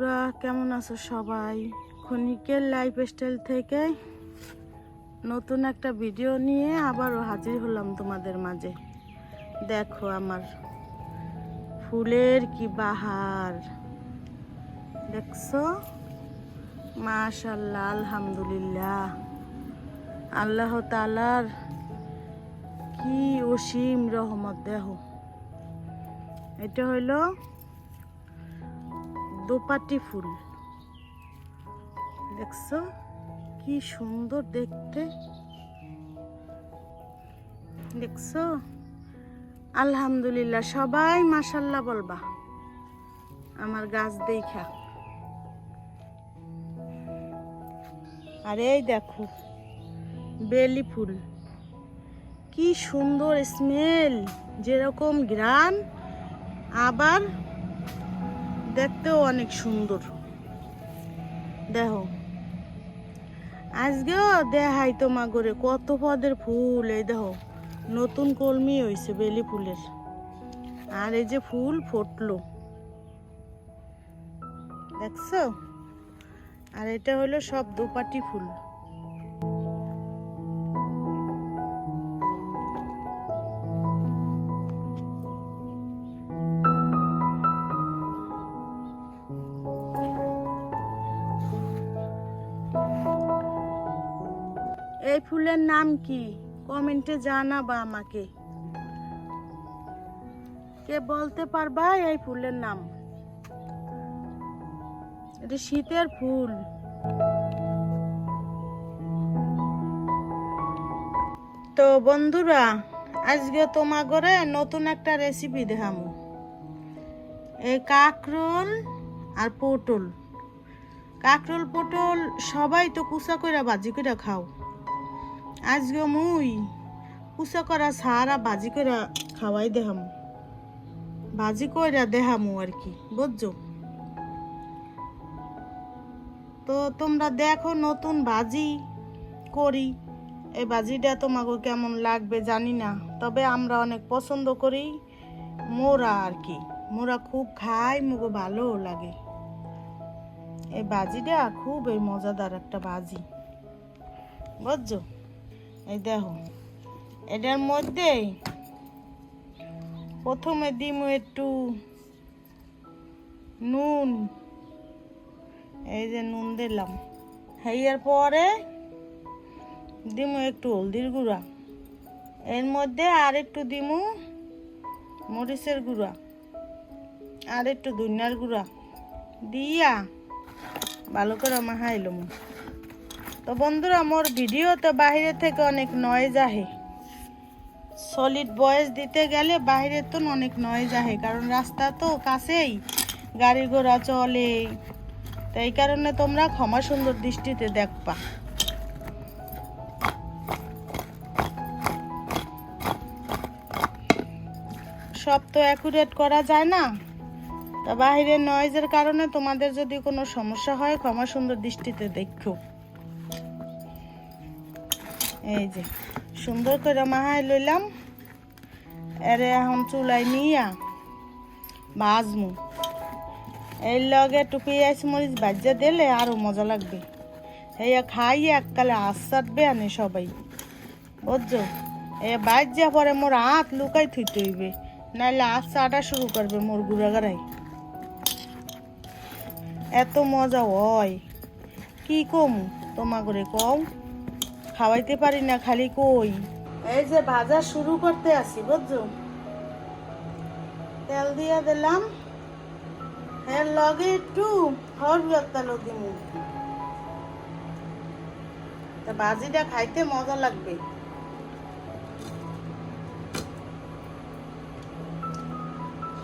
বন্ধুরা, কেমন আছো সবাই? ক্ষণিকের লাইফস্টাইল থেকে নতুন একটা ভিডিও নিয়ে আবারও হাজির হলাম তোমাদের মাঝে। দেখো আমার ফুলের কি বাহার, দেখছো? মাশাআল্লাহ, আলহামদুলিল্লাহ, আল্লাহ তাআলার কি অসীম রহমত। দেখো, এটা হইল দোপাটি ফুল, দেখছো কি সুন্দর দেখতে, দেখছো? আলহামদুলিল্লাহ, সবাই মাশাআল্লাহ বলবা আমার গাছ দেখা। আর এই দেখো বেলি ফুল, কি সুন্দর স্মেল, যেরকম ঘ্রাণ, আবার দেখতেও অনেক সুন্দর। দেখো, আজকেও দেখাই তোমার ঘরে কত পদের ফুল। এই দেখো নতুন কলমি হয়েছে বেলি ফুলের, আর এই যে ফুল ফুটলো, দেখছো? আর এটা হলো সব দোপাটি ফুল। এই ফুলের নাম কি কমেন্টে জানাবা আমাকে, কে বলতে পারবা এই ফুলের নাম? এটা শীতের ফুল। তো বন্ধুরা, আজকে তোমার ঘরে নতুন একটা রেসিপি দেখামু। এই কাঁকরোল আর পটল, কাঁকরোল পটল সবাই তো কুচা কইরা ভাজি কইরা খাও। আজকে মুই কুচা করা সারা ভাজি কইরা খাওয়াই দেখামু, ভাজি কইরা দেখামু আর কি, বুঝছো? তো তোমরা দেখো নতুন ভাজি করি, এই ভাজিটা তোমাকে কেমন লাগবে জানি না, তবে আমরা অনেক পছন্দ করি। মোরা আর কি, মোরা খুব খাই, মুগো ভালো লাগে। এই ভাজিটা খুব মজাদার একটা ভাজি, বুঝছো? এই দেখো, এটার মধ্যে প্রথমে দিমু একটু নুন, এই যে নুন দিলাম, এর পরে দিমু একটু হলদির গুঁড়া, এর মধ্যে আর একটু দিমু মরিচের গুঁড়া, আর একটু ধনিয়ার গুঁড়া দিয়া ভালো করে মাখাইলাম। তো বন্ধুরা, মোর ভিডিওতে বাইরে থেকে অনেক নয়েজ আহে, সলিড ভয়েস দিতে গেলে বাইরে তো অনেক নয়েজ আহে, কারণ রাস্তা তো কাছেই, গাড়ি ঘোড়া চলে, তাই কারণে তোমরা ক্ষমা সুন্দর দৃষ্টিতে দেখবা। সব তো অ্যাকুরেট করা যায় না, তা বাহিরের নয়েজের কারণে তোমাদের যদি কোনো সমস্যা হয় ক্ষমা সুন্দর দৃষ্টিতে দেখো। এই যে সুন্দর করে মাহাই লইলাম, এরে এখন চুলাই নিয়া ভাজমু। এর লগে একটু পেঁয়াজ মরিচ ভাজা দিলে আরো মজা লাগবে, এই খাইয়ে এককালে আসাদবে আনে সবাই, বুঝছো? এ ভাজা পরে মোর হাত লুকাই থুইতে হইবে, নাইলে আটা শুরু করবে মোর গুড়াগাড়াই। এত মজা হয় কি কম তোমার করে কও, খাওয়াইতে পারি না খালি কই। এই যে ভাজা শুরু করতে আসি, বুঝছো? তেল দিয়ে দিলাম, এর লগে একটু হলুদ তেল দিব, তা ভাজিটা খাইতে মজা লাগবে।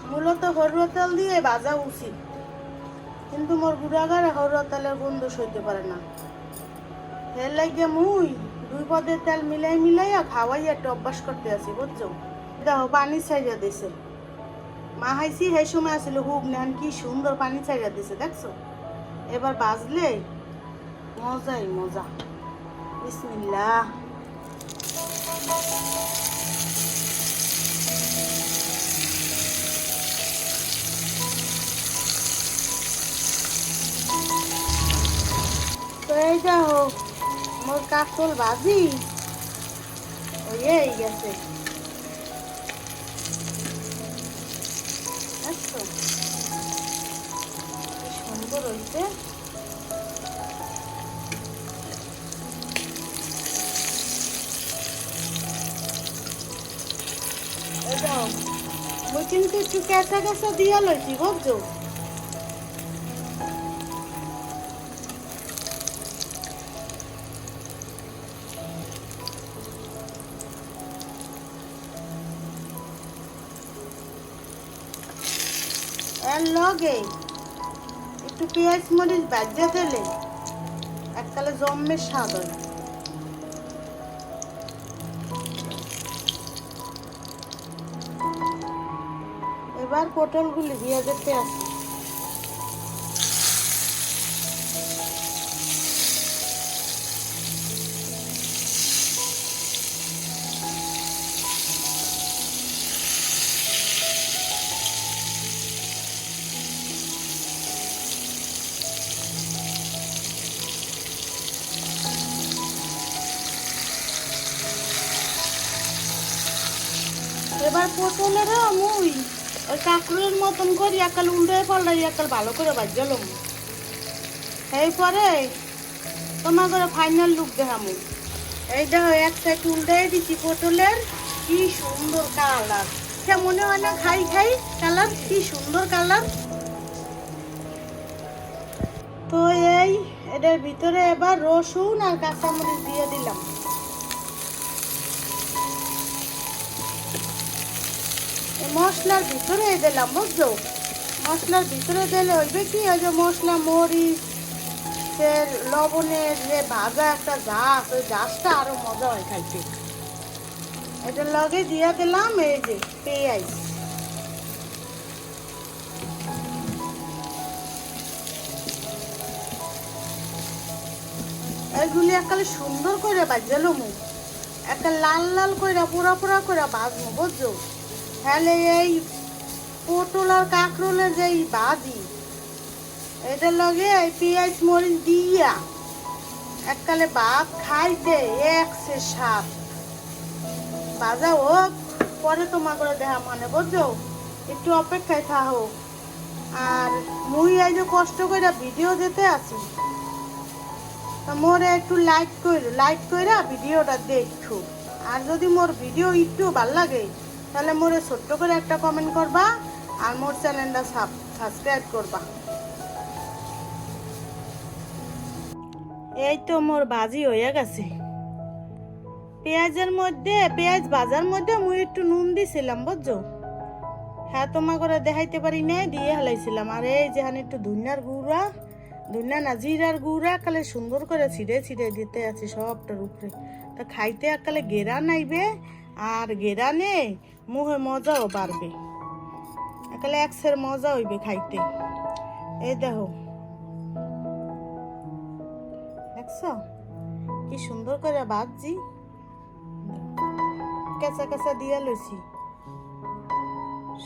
মূলত হলুদ তেল দিয়ে ভাজা উচিত, কিন্তু মোর গুড়াগাড়ে হলুদ তেলের গন্ধ সইতে পারে না, এর লাগে মুই দুই পদের তেল মিলাইয়া খাওয়াইয়া একটা অভ্যাস করতে আছি, বুঝছো? দেখো পানি ছাইড়া দিছে, মাহাইছি সেই সময় আসলে হুক নেন কি সুন্দর পানি ছাইড়া দিছে, দেখছো? এবার ভাজলে মজাই মজা। বিসমিল্লাহ। এই দেখো মোর কাঁকরোল ভাজি হয়ে গেছে। দেখছো কি সুন্দর হয়েছে। এই দেখো মুই কিন্তু একটু কেঁচা কেঁচা দিয়া লইছি বুঝছো। এর লগে একটু পেঁয়াজ মরিচ ভাজা দিলে এককালে জম্মের স্বাদ হয়। এবার পটলগুলি দিয়ে দিতে আছে। এবার পটলেরও মুই ওই কাঁকড়ের মতন করি একাল উল্টে পাল্টাই একাল ভালো করে বাজলাম। এরপরে তোমার করে ফাইনাল লুক দেখামু। এই দেখো এক সাইড উল্টে দিচ্ছি পটলের, কি সুন্দর কালার। সে মনে হয় না খাই খাই কালার, কি সুন্দর কালার। তো এই এটার ভিতরে এবার রসুন আর কাঁচামরিচ দিয়ে দিলাম। মশলার ভিতরে দিলাম বুঝছো। মশলার ভিতরে দিলে হইবে কি ওই যে মশলা মরিচ লবণের যে ভাজা একটা জাস, ওই জাসটা আরো মজা হয় খাইতে। এটার লগে দিয়ে দিলাম এই যে পেঁয়াজ। এইগুলি একালে সুন্দর করে বাজলো মু, একটা লাল লাল করে পুরা পুরা করে ভাজবো বুঝছো। তাহলে এই পটল আর কাঁকরোলের যে ভাজি এটার লগে এই পেঁয়াজ মরিচ দিয়া এককালে ভাত খাইতে একসে স্বাদ। ভাজা হোক পরে তোমার করে দেখা মানে বুঝছো, একটু অপেক্ষায় থাকো। আর মুই এই যে কষ্ট করে ভিডিও দিতে আছি, মোরে একটু লাইক কইরা ভিডিওটা দেখো। আর যদি মোর ভিডিও একটু ভাল লাগে তাহলে মোরে ছোট্ট করে একটা কমেন্ট করবা আর মোর চ্যানেলটা সাবস্ক্রাইব করবা। এই তো মোর ভাজি হয়ে গেছে। পেঁয়াজের মধ্যে পেঁয়াজ ভাজার মধ্যে মুই একটু নুন দিছিলাম বুঝছো। হ্যাঁ তোমার করে দেখাইতে পারি না, দিয়ে হেলাইছিলাম। আর এই যেখানে একটু ধনিয়ার গুঁড়া, ধনিয়া না জিরার গুঁড়া একালে সুন্দর করে ছিঁড়ে ছিঁড়ে দিতে আছি সবটার উপরে। তা খাইতে একালে গেরান আইবে, আর গেরানে মুহে মজাও বাড়বে, একালে একসের মজা হইবে খাইতে। এই দেখো দেখছো কি সুন্দর করে ভাজছি, কেঁচা কেঁচা দিয়ে লইছি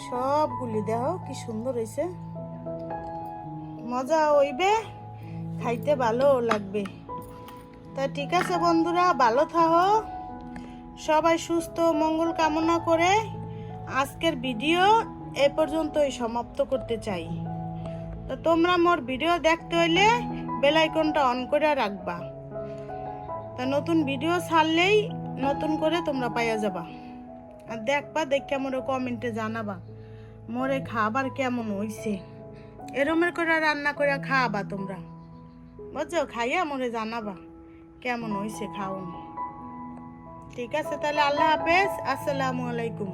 সবগুলি। দেখো কি সুন্দর হয়েছে, মজা হইবে, খাইতে ভালো লাগবে। তা ঠিক আছে বন্ধুরা, ভালো থাকো, সবাই সুস্থ মঙ্গল কামনা করে আজকের ভিডিও এ পর্যন্তই সমাপ্ত করতে চাই। তো তোমরা মোর ভিডিও দেখতে হইলে বেল আইকনটা অন করে রাখবা, তা নতুন ভিডিও ছাড়লেই নতুন করে তোমরা পাইয়া যাবা। আর দেখবা, দেখে মোরে কমেন্টে জানাবা মোরে খাবার কেমন হইছে। এরমের করে রান্না করে খাওয়াবা তোমরা বুঝছো, খাইয়া মোরে জানাবা কেমন হইছে খাওন। ঠিক আছে তাহলে আল্লাহ হাফেজ, আসসালামু আলাইকুম।